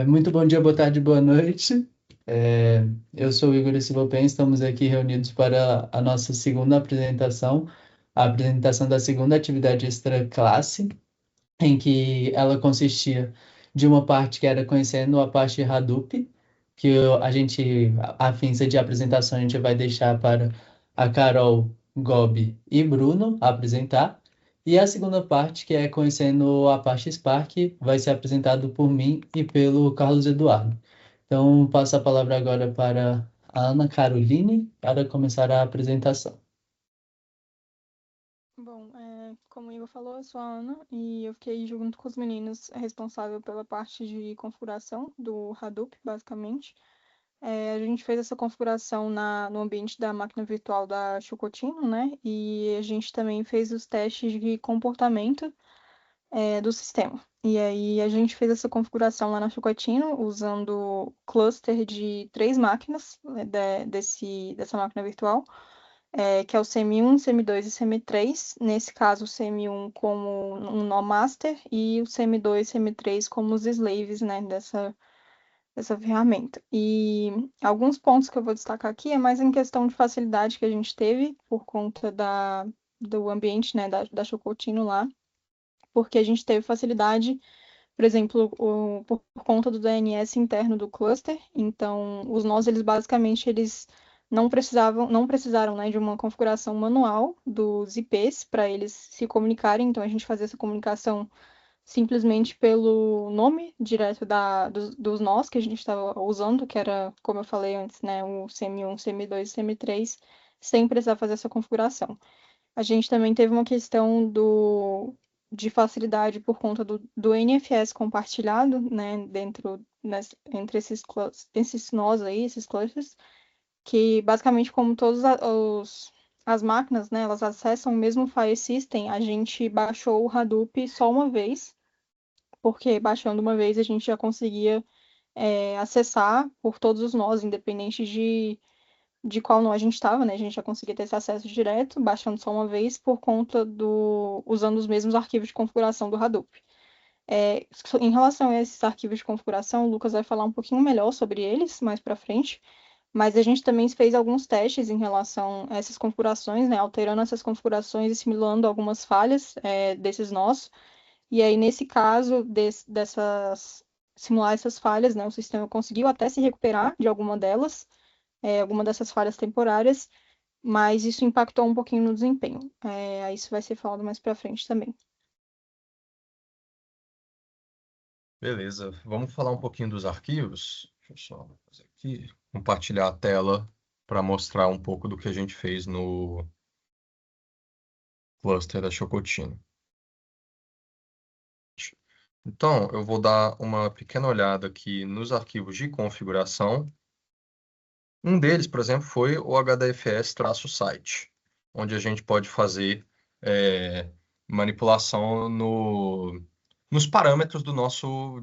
Muito bom dia, boa tarde, boa noite. Eu sou o Igor Silva Pen, estamos aqui reunidos para a nossa segunda apresentação, a apresentação da segunda atividade extra-classe, em que ela consistia de uma parte que era conhecendo a parte Hadoop, que a gente, a ficha de apresentação, a gente vai deixar para a Carol, Gobi e Bruno apresentar. E a segunda parte, que é conhecendo a parte Spark, vai ser apresentado por mim e pelo Carlos Eduardo. Então, passo a palavra agora para a Ana Caroline para começar a apresentação. Bom, como o Igor falou, eu sou a Ana e eu fiquei junto com os meninos responsável pela parte de configuração do Hadoop, basicamente. A gente fez essa configuração no ambiente da máquina virtual da Chocotino, né? E a gente também fez os testes de comportamento, do sistema. E aí a gente fez essa configuração lá na Chocotino usando cluster de 3 máquinas, né, dessa máquina virtual, que é o CM1, CM2 e CM3. Nesse caso, o CM1 como um nó master e o CM2 e CM3 como os slaves, né, dessa ferramenta. E alguns pontos que eu vou destacar aqui é mais em questão de facilidade que a gente teve por conta do ambiente, né, da Chocotino lá, porque a gente teve facilidade, por exemplo, por conta do DNS interno do cluster. Então, os nós, eles basicamente, eles não precisaram, né, de uma configuração manual dos IPs para eles se comunicarem. Então, a gente fazia essa comunicação simplesmente pelo nome direto dos nós que a gente estava usando, que era, como eu falei antes, né, o CM1, CM2 e CM3, sem precisar fazer essa configuração. A gente também teve uma questão de facilidade por conta do NFS compartilhado, né, entre esses nós aí, esses clusters, que basicamente como as máquinas, né, elas acessam o mesmo file system, a gente baixou o Hadoop só uma vez, porque baixando uma vez a gente já conseguia acessar por todos os nós, independente de qual nó a gente estava, né? A gente já conseguia ter esse acesso direto, baixando só uma vez, por conta usando os mesmos arquivos de configuração do Hadoop. Em relação a esses arquivos de configuração, o Lucas vai falar um pouquinho melhor sobre eles mais para frente, mas a gente também fez alguns testes em relação a essas configurações, né? Alterando essas configurações e simulando algumas falhas desses nós. E aí, nesse caso, simular essas falhas, né? O sistema conseguiu até se recuperar de alguma dessas falhas temporárias, mas isso impactou um pouquinho no desempenho. Isso vai ser falado mais para frente também. Beleza, vamos falar um pouquinho dos arquivos. Deixa eu só fazer aqui, compartilhar a tela para mostrar um pouco do que a gente fez no cluster da Chocotino. Então, eu vou dar uma pequena olhada aqui nos arquivos de configuração. Um deles, por exemplo, foi o HDFS-site, onde a gente pode fazer manipulação nos parâmetros do nosso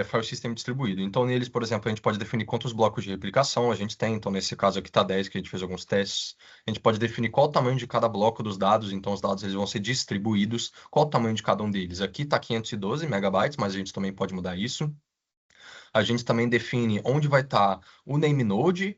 file system distribuído. Então, neles, por exemplo, a gente pode definir quantos blocos de replicação a gente tem. Então, nesse caso aqui está 10, que a gente fez alguns testes. A gente pode definir qual o tamanho de cada bloco dos dados. Então, os dados eles vão ser distribuídos. Qual o tamanho de cada um deles? Aqui está 512 megabytes, mas a gente também pode mudar isso. A gente também define onde vai estar o name node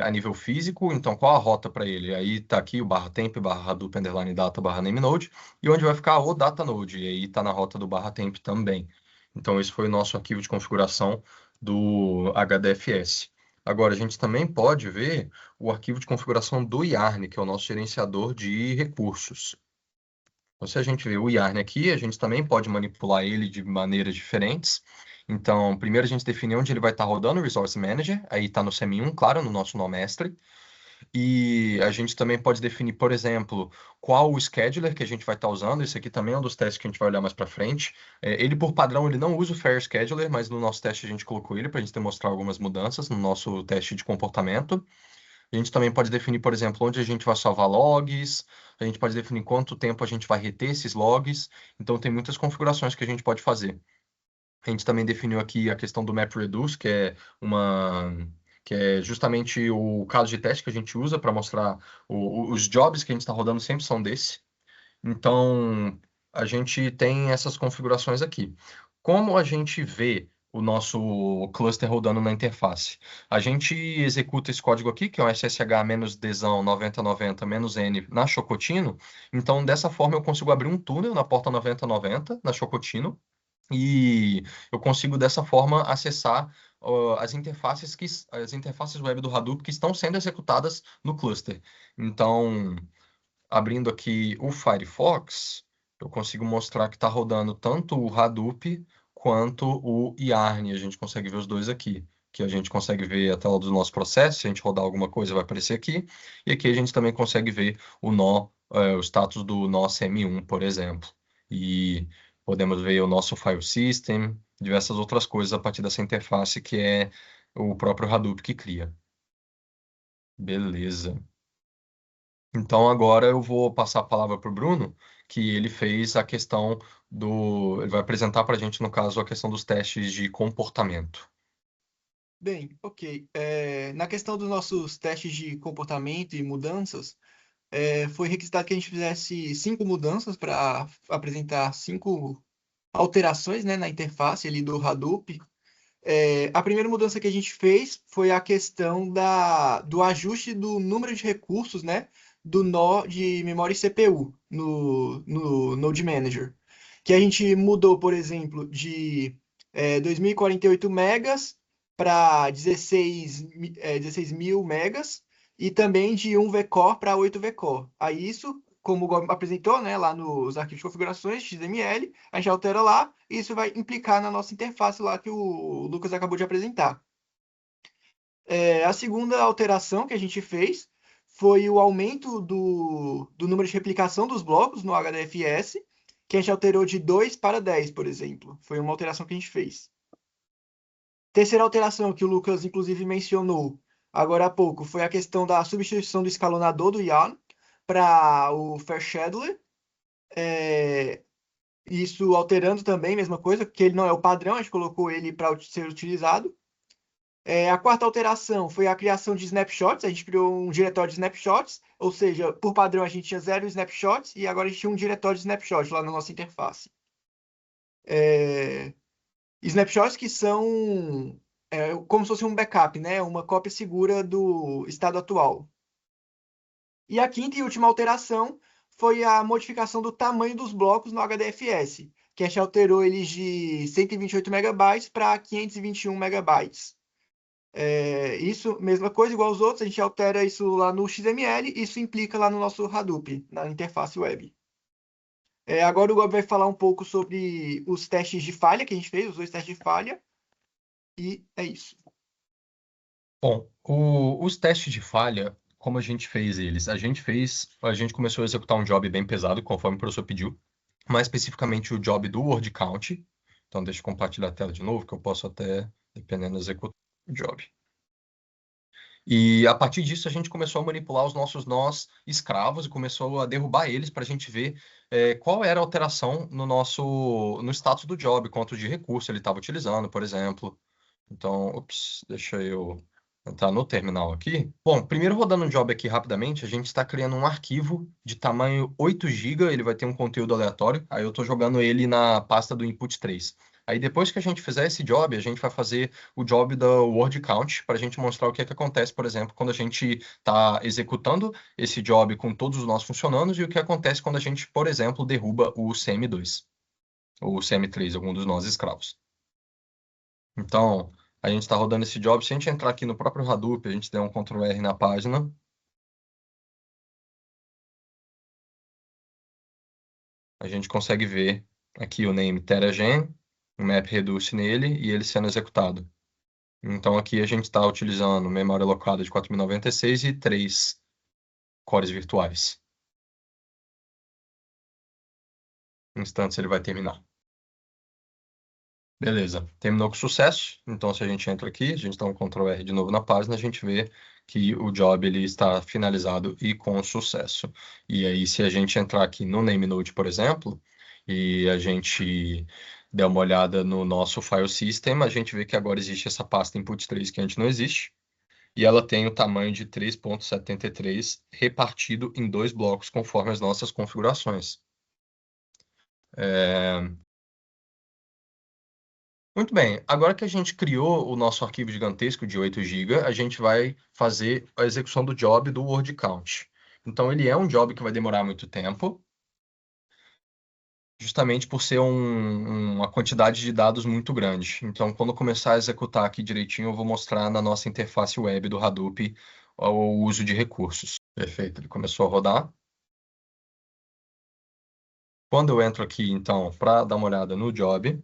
a nível físico, então qual a rota para ele? Aí está aqui o barra temp, barra Hadoop, underline data, barra name node, e onde vai ficar o data node, e aí está na rota do barra temp também. Então esse foi o nosso arquivo de configuração do HDFS. Agora, a gente também pode ver o arquivo de configuração do Yarn, que é o nosso gerenciador de recursos. Então, se a gente vê o Yarn aqui, a gente também pode manipular ele de maneiras diferentes. Então, primeiro a gente define onde ele vai estar rodando o Resource Manager, aí está no CM1, claro, no nosso nó mestre. E a gente também pode definir, por exemplo, qual o scheduler que a gente vai estar usando. Esse aqui também é um dos testes que a gente vai olhar mais para frente. Ele, por padrão, ele não usa o Fair Scheduler, mas no nosso teste a gente colocou ele para a gente demonstrar algumas mudanças no nosso teste de comportamento. A gente também pode definir, por exemplo, onde a gente vai salvar logs, a gente pode definir quanto tempo a gente vai reter esses logs. Então, tem muitas configurações que a gente pode fazer. A gente também definiu aqui a questão do MapReduce, que é justamente o caso de teste que a gente usa para mostrar os jobs que a gente está rodando sempre são desse. Então, a gente tem essas configurações aqui. Como a gente vê o nosso cluster rodando na interface. A gente executa esse código aqui, que é um SSH-dzão 9090-N na Chocotino. Então, dessa forma, eu consigo abrir um túnel na porta 9090 na Chocotino. E eu consigo, dessa forma, acessar as interfaces web do Hadoop que estão sendo executadas no cluster. Então, abrindo aqui o Firefox, eu consigo mostrar que está rodando tanto o Hadoop quanto o Yarn. A gente consegue ver os dois aqui. Que a gente consegue ver a tela do nosso processo. Se a gente rodar alguma coisa, vai aparecer aqui. E aqui a gente também consegue ver o nó, o status do nó CM1, por exemplo. E podemos ver o nosso file system, diversas outras coisas a partir dessa interface que é o próprio Hadoop que cria. Beleza. Então agora eu vou passar a palavra para o Bruno, que ele fez a questão do. Ele vai apresentar para a gente, no caso, a questão dos testes de comportamento. Bem, ok. Na questão dos nossos testes de comportamento e mudanças, foi requisitado que a gente fizesse 5 mudanças para apresentar 5 alterações, né, na interface ali do Hadoop. A primeira mudança que a gente fez foi a questão do ajuste do número de recursos, né, do nó de memória e CPU no Node Manager. Que a gente mudou, por exemplo, de 2048 megas para 16 mil megas e também de 1 vCore para 8 vCore. Aí isso, como o Gob apresentou, né, lá nos arquivos de configurações, XML, a gente altera lá e isso vai implicar na nossa interface lá que o Lucas acabou de apresentar. A segunda alteração que a gente fez foi o aumento do número de replicação dos blocos no HDFS, que a gente alterou de 2 para 10, por exemplo. Foi uma alteração que a gente fez. Terceira alteração que o Lucas, inclusive, mencionou agora há pouco foi a questão da substituição do escalonador do Yarn para o Fair Scheduler. Isso alterando também, mesma coisa, porque ele não é o padrão, a gente colocou ele para ser utilizado. A quarta alteração foi a criação de snapshots. A gente criou um diretório de snapshots, ou seja, por padrão a gente tinha 0 snapshots e agora a gente tinha um diretório de snapshots lá na nossa interface. Snapshots que são como se fosse um backup, né? Uma cópia segura do estado atual. E a quinta e última alteração foi a modificação do tamanho dos blocos no HDFS, que a gente alterou eles de 128 megabytes para 521 megabytes. Isso, mesma coisa, igual aos outros, a gente altera isso lá no XML, isso implica lá no nosso Hadoop, na interface web. Agora o Gob vai falar um pouco sobre os testes de falha que a gente fez, os 2 testes de falha, e é isso. Bom, os testes de falha, como a gente fez eles? A gente começou a executar um job bem pesado, conforme o professor pediu, mais especificamente o job do word count. Então, deixa eu compartilhar a tela de novo, que eu posso até, dependendo, executar o job. E a partir disso a gente começou a manipular os nossos nós escravos e começou a derrubar eles para a gente ver qual era a alteração no status do job, quanto de recurso ele estava utilizando, por exemplo. Então, deixa eu entrar no terminal aqui. Bom, primeiro rodando um job aqui rapidamente, a gente está criando um arquivo de tamanho 8 GB, ele vai ter um conteúdo aleatório, aí eu estou jogando ele na pasta do input 3. Aí depois que a gente fizer esse job, a gente vai fazer o job da word count para a gente mostrar o que é que acontece, por exemplo, quando a gente está executando esse job com todos os nós funcionando e o que acontece quando a gente, por exemplo, derruba o CM2 ou o CM3, algum dos nós escravos. Então, a gente está rodando esse job. Se a gente entrar aqui no próprio Hadoop, a gente der um Ctrl R na página. A gente consegue ver aqui o name TeraGen, o MapReduce nele e ele sendo executado. Então aqui a gente está utilizando memória alocada de 4096 e 3 cores virtuais. Em instantes ele vai terminar. Beleza, terminou com sucesso. Então, se a gente entra aqui, a gente dá um Ctrl R de novo na página, a gente vê que o job ele está finalizado e com sucesso. E aí, se a gente entrar aqui no NameNode, por exemplo, e a gente der uma olhada no nosso file system, a gente vê que agora existe essa pasta input3 que antes não existe. E ela tem o tamanho de 3.73 repartido em 2 blocos, conforme as nossas configurações. Muito bem, agora que a gente criou o nosso arquivo gigantesco de 8 GB, a gente vai fazer a execução do job do word count. Então, ele é um job que vai demorar muito tempo, justamente por ser uma quantidade de dados muito grande. Então, quando eu começar a executar aqui direitinho, eu vou mostrar na nossa interface web do Hadoop o uso de recursos. Perfeito, ele começou a rodar. Quando eu entro aqui, então, para dar uma olhada no job,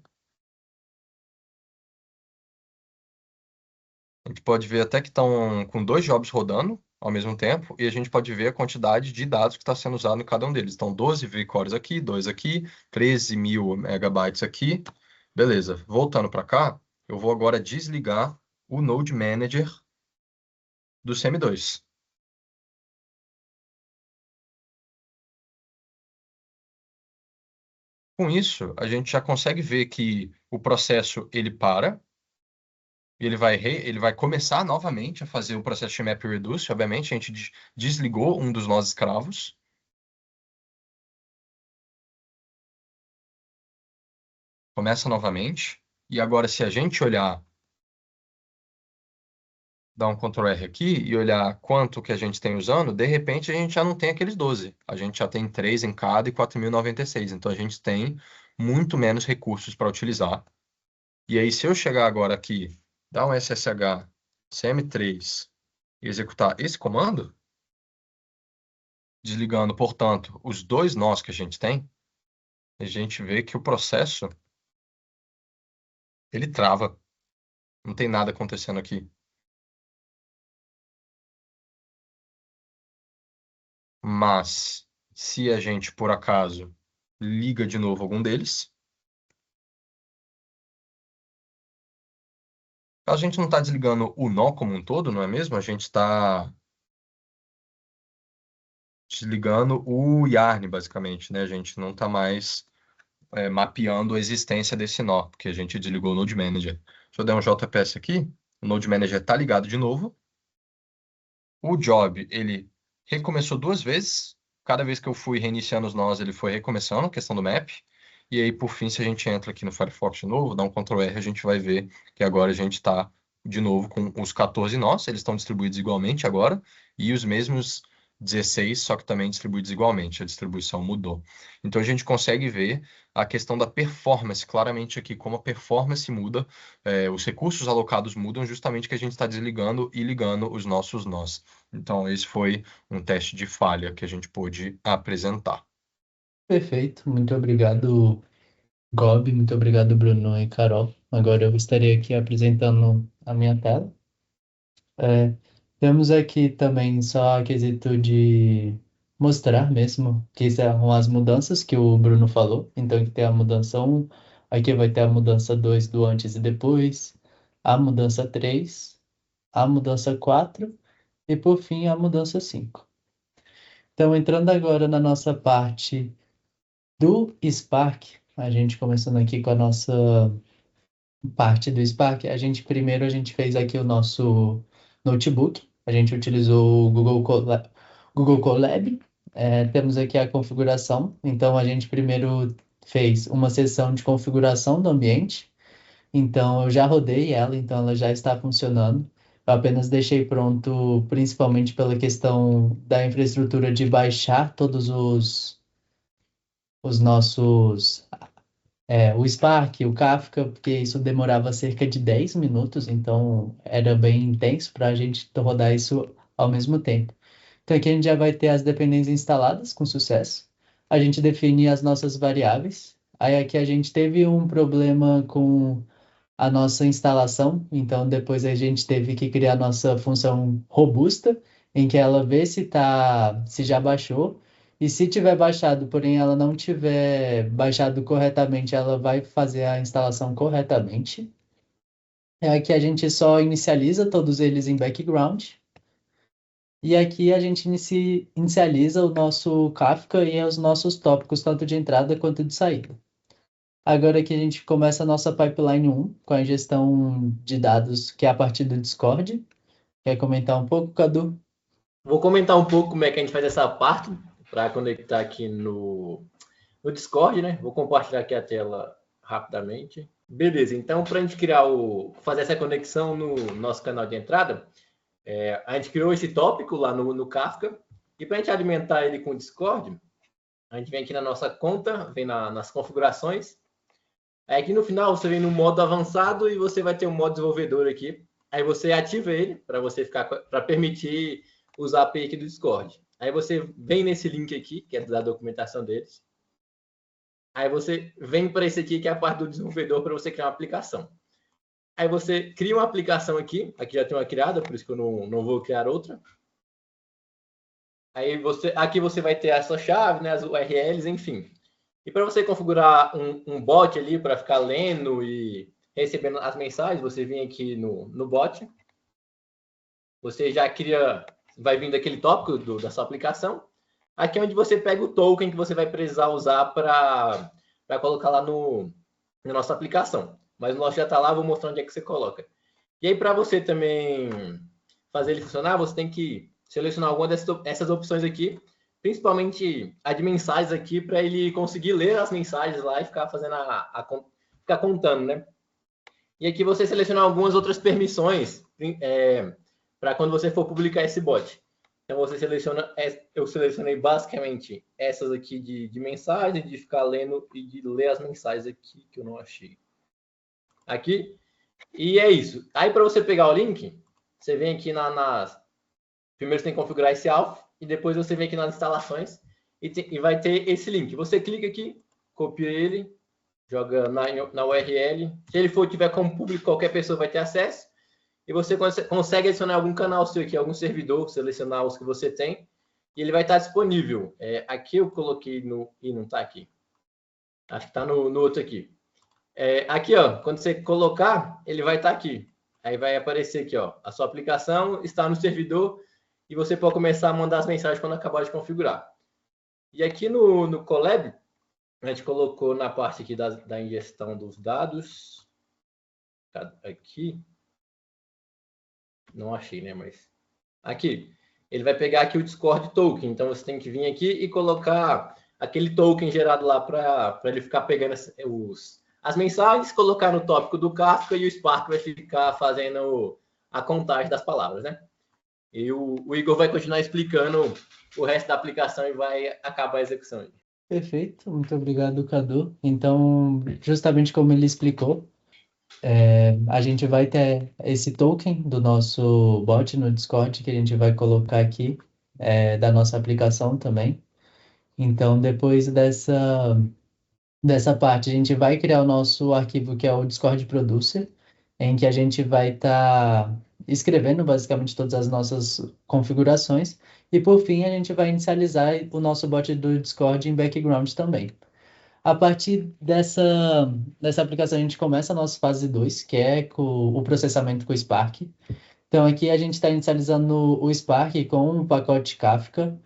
a gente pode ver até que estão com 2 jobs rodando ao mesmo tempo, e a gente pode ver a quantidade de dados que está sendo usado em cada um deles. Então, 12 vCores aqui, 2 aqui, 13.000 megabytes aqui. Beleza, voltando para cá, eu vou agora desligar o Node Manager do CM2. Com isso, a gente já consegue ver que o processo ele para, e ele vai começar novamente a fazer o processo de map reduce. Obviamente, a gente desligou um dos nós escravos. Começa novamente. E agora, se a gente olhar, dar um Ctrl R aqui e olhar quanto que a gente tem usando, de repente a gente já não tem aqueles 12. A gente já tem 3 em cada e 4.096. Então, a gente tem muito menos recursos para utilizar. E aí, se eu chegar agora aqui, dar um SSH CM3 e executar esse comando, desligando, portanto, os 2 nós que a gente tem, a gente vê que o processo, ele trava. Não tem nada acontecendo aqui. Mas, se a gente, por acaso, liga de novo algum deles, a gente não está desligando o nó como um todo, não é mesmo? A gente está desligando o yarn, basicamente, né? A gente não está mais mapeando a existência desse nó, porque a gente desligou o Node Manager. Se eu der um JPS aqui, o Node Manager está ligado de novo. O job, ele recomeçou 2 vezes. Cada vez que eu fui reiniciando os nós, ele foi recomeçando a questão do map. E aí, por fim, se a gente entra aqui no Firefox de novo, dá um Ctrl R, a gente vai ver que agora a gente está de novo com os 14 nós. Eles estão distribuídos igualmente agora. E os mesmos 16, só que também distribuídos igualmente. A distribuição mudou. Então, a gente consegue ver a questão da performance claramente aqui, como a performance muda, os recursos alocados mudam justamente que a gente está desligando e ligando os nossos nós. Então, esse foi um teste de falha que a gente pôde apresentar. Perfeito, muito obrigado, Gob, muito obrigado, Bruno e Carol. Agora eu estarei aqui apresentando a minha tela. Temos aqui também só a quesito de mostrar mesmo que são as mudanças que o Bruno falou. Então, que tem a mudança 1, aqui vai ter a mudança 2 do antes e depois, a mudança 3, a mudança 4 e, por fim, a mudança 5. Então, entrando agora na nossa parte do Spark, a gente começando aqui com a nossa parte do Spark, primeiro a gente fez aqui o nosso notebook, a gente utilizou o Google Colab, temos aqui a configuração, então a gente primeiro fez uma sessão de configuração do ambiente, então eu já rodei ela, então ela já está funcionando, eu apenas deixei pronto principalmente pela questão da infraestrutura de baixar todos os nossos o Spark, o Kafka, porque isso demorava cerca de 10 minutos, então era bem intenso para a gente rodar isso ao mesmo tempo. Então aqui a gente já vai ter as dependências instaladas com sucesso. A gente define as nossas variáveis. Aí aqui a gente teve um problema com a nossa instalação, então depois a gente teve que criar a nossa função robusta, em que ela vê se já baixou, e se tiver baixado, porém ela não tiver baixado corretamente, ela vai fazer a instalação corretamente. Aqui a gente só inicializa todos eles em background, e aqui a gente inicializa o nosso Kafka e os nossos tópicos, tanto de entrada quanto de saída. Agora que a gente começa a nossa pipeline 1, com a ingestão de dados, que é a partir do Discord. Quer comentar um pouco, Cadu? Vou comentar um pouco como é que a gente faz essa parte para conectar aqui no Discord, né? Vou compartilhar aqui a tela rapidamente. Beleza, então para a gente fazer essa conexão no nosso canal de entrada, a gente criou esse tópico lá no Kafka, e para a gente alimentar ele com o Discord, a gente vem aqui na nossa conta, vem nas configurações, aí aqui no final você vem no modo avançado e você vai ter um modo desenvolvedor aqui, aí você ativa ele para permitir usar a API aqui do Discord. Aí você vem nesse link aqui, que é da documentação deles, aí você vem para esse aqui, que é a parte do desenvolvedor, para você criar uma aplicação. Aí você cria uma aplicação aqui já tem uma criada, por isso que eu não vou criar outra. Aí aqui você vai ter essa chave, né, as URLs, enfim. E para você configurar um bot ali para ficar lendo e recebendo as mensagens, você vem aqui no bot. Você já vai vindo aquele tópico da sua aplicação. Aqui é onde você pega o token que você vai precisar usar para colocar lá na nossa aplicação. Mas o nosso já está lá, vou mostrar onde é que você coloca. E aí, para você também fazer ele funcionar, você tem que selecionar alguma dessas opções aqui, principalmente a de mensagens aqui, para ele conseguir ler as mensagens lá e ficar fazendo ficar contando, né? E aqui você seleciona algumas outras permissões para quando você for publicar esse bot. Então você eu selecionei basicamente essas aqui de mensagem, de ficar lendo e de ler as mensagens aqui que eu não achei. Aqui. E é isso. Aí para você pegar o link, você vem aqui primeiro você tem que configurar esse alpha e depois você vem aqui nas instalações e vai ter esse link. Você clica aqui, copia ele, joga na URL. Se ele tiver como público, qualquer pessoa vai ter acesso. E você consegue adicionar algum canal seu aqui, algum servidor, selecionar os que você tem, e ele vai estar disponível. Aqui eu coloquei e não está aqui. Acho que está no outro aqui. Aqui, ó, quando você colocar, ele vai estar aqui. Aí vai aparecer aqui, ó, a sua aplicação está no servidor e você pode começar a mandar as mensagens quando acabar de configurar. E aqui no Colab, a gente colocou na parte aqui da ingestão dos dados. Aqui. Não achei, né? Mas aqui. Ele vai pegar aqui o Discord token. Então você tem que vir aqui e colocar aquele token gerado lá para ele ficar pegando as mensagens, colocar no tópico do Kafka e o Spark vai ficar fazendo a contagem das palavras, né? E o Igor vai continuar explicando o resto da aplicação e vai acabar a execução. Perfeito, muito obrigado, Cadu. Então, justamente como ele explicou, a gente vai ter esse token do nosso bot no Discord que a gente vai colocar aqui, da nossa aplicação também. Então, depois dessa parte, a gente vai criar o nosso arquivo que é o Discord Producer, em que a gente vai estar escrevendo basicamente todas as nossas configurações. E por fim, a gente vai inicializar o nosso bot do Discord em background também. A partir dessa aplicação, a gente começa a nossa fase 2, que é com o processamento com o Spark. Então, aqui a gente está inicializando o Spark com um pacote Kafka.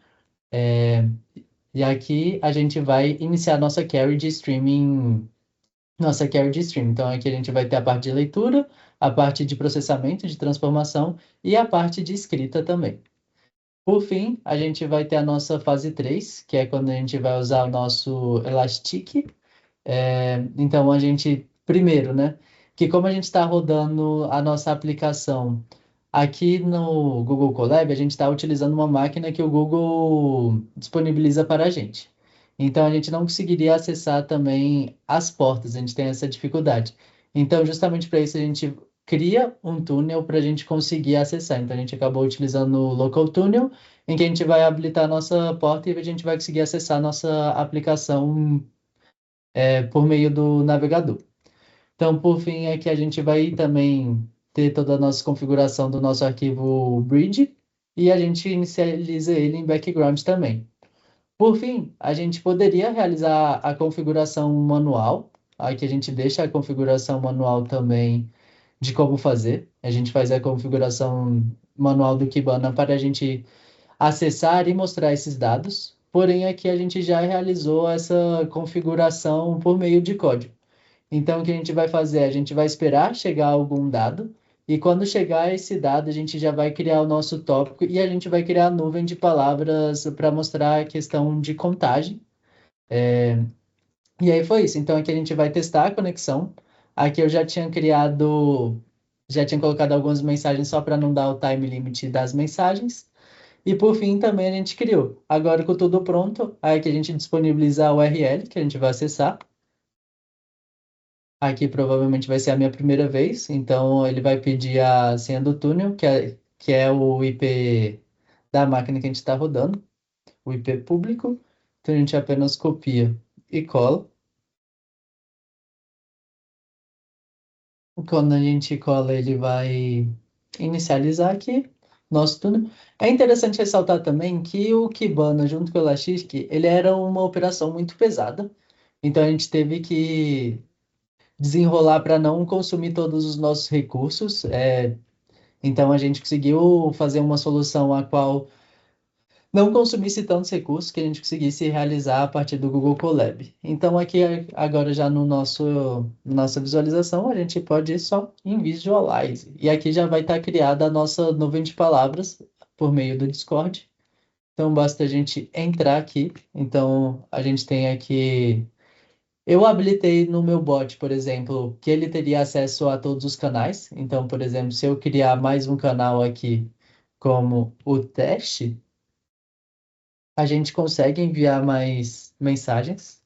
E aqui a gente vai iniciar nossa query de streaming. Nossa query de streaming. Então, aqui a gente vai ter a parte de leitura, a parte de processamento, de transformação e a parte de escrita também. Por fim, a gente vai ter a nossa fase 3, que é quando a gente vai usar o nosso Elastic. Então, a gente, primeiro, né, que como a gente está rodando a nossa aplicação aqui no Google Colab, a gente está utilizando uma máquina que o Google disponibiliza para a gente. Então, a gente não conseguiria acessar também as portas, a gente tem essa dificuldade. Então, justamente para isso, a gente cria um túnel para a gente conseguir acessar. Então, a gente acabou utilizando o Local Tunnel, em que a gente vai habilitar a nossa porta e a gente vai conseguir acessar a nossa aplicação por meio do navegador. Então, por fim, aqui a gente vai também ter toda a nossa configuração do nosso arquivo bridge e a gente inicializa ele em background também. Por fim, a gente poderia realizar a configuração manual, aqui a gente deixa a configuração manual também de como fazer. A gente faz a configuração manual do Kibana para a gente acessar e mostrar esses dados. Porém, aqui a gente já realizou essa configuração por meio de código. Então, o que a gente vai fazer? A gente vai esperar chegar algum dado, e quando chegar esse dado, a gente já vai criar o nosso tópico e a gente vai criar a nuvem de palavras para mostrar a questão de contagem. E aí foi isso. Então, aqui a gente vai testar a conexão. Aqui eu já tinha colocado algumas mensagens só para não dar o time limit das mensagens. E por fim também a gente criou. Agora com tudo pronto, aí que a gente disponibiliza a URL que a gente vai acessar. Aqui provavelmente vai ser a minha primeira vez, então ele vai pedir a senha do túnel, que é o IP da máquina que a gente está rodando, o IP público. Então a gente apenas copia e cola. Quando a gente cola, ele vai inicializar aqui nosso túnel. É interessante ressaltar também que o Kibana, junto com o Elastic, ele era uma operação muito pesada. Então a gente teve que desenrolar para não consumir todos os nossos recursos. Então a gente conseguiu fazer uma solução a qual não consumisse tantos recursos que a gente conseguisse realizar a partir do Google Colab. Então aqui agora já no nossa visualização a gente pode ir só em Visualize. E aqui já vai estar criada a nossa nuvem de palavras por meio do Discord. Então basta a gente entrar aqui. Então a gente tem aqui. Eu habilitei no meu bot, por exemplo, que ele teria acesso a todos os canais. Então, por exemplo, se eu criar mais um canal aqui como o teste, a gente consegue enviar mais mensagens.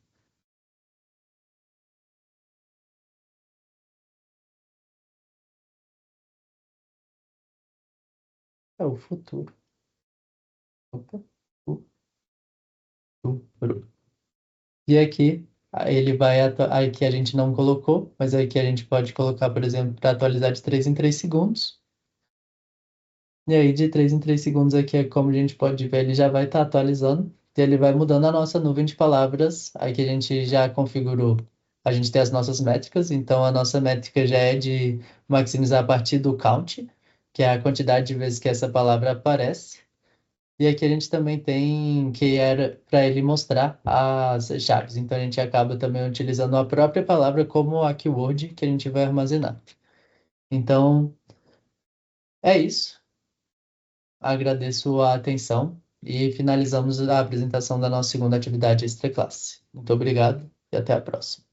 É o futuro. Opa, futuro. E aqui, ele vai. Aqui a gente não colocou, mas aqui a gente pode colocar, por exemplo, para atualizar de 3 em 3 segundos. E aí, de 3 em 3 segundos aqui, é como a gente pode ver, ele já vai estar atualizando. E ele vai mudando a nossa nuvem de palavras. Aqui a gente já configurou. A gente tem as nossas métricas. Então, a nossa métrica já é de maximizar a partir do count, que é a quantidade de vezes que essa palavra aparece. E aqui a gente também tem que era para ele mostrar as chaves. Então, a gente acaba também utilizando a própria palavra como a keyword que a gente vai armazenar. Então, é isso. Agradeço a atenção e finalizamos a apresentação da nossa segunda atividade extra classe. Muito obrigado e até a próxima.